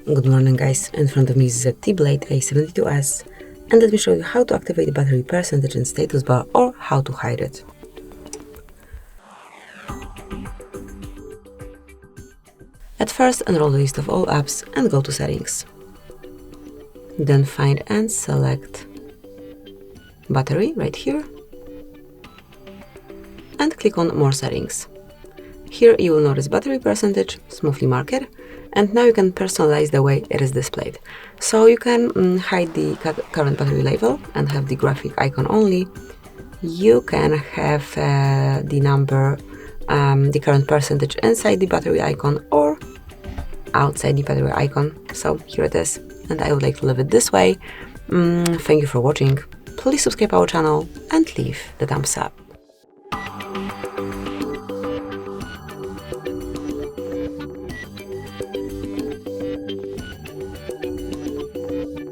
Good morning guys, in front of me is ZTE Blade A72S, and let me show you how to activate the battery percentage in status bar or how to hide it. At first, enroll the list of all apps and go to settings. Then find and select battery right here and click on more settings. Here you will notice battery percentage, smoothly marked, and now you can personalize the way it is displayed. So you can hide the current battery level and have the graphic icon only. You can have the number, the current percentage inside the battery icon or outside the battery icon. So here it is, and I would like to leave it this way. Thank you for watching. Please subscribe our channel and leave the thumbs up.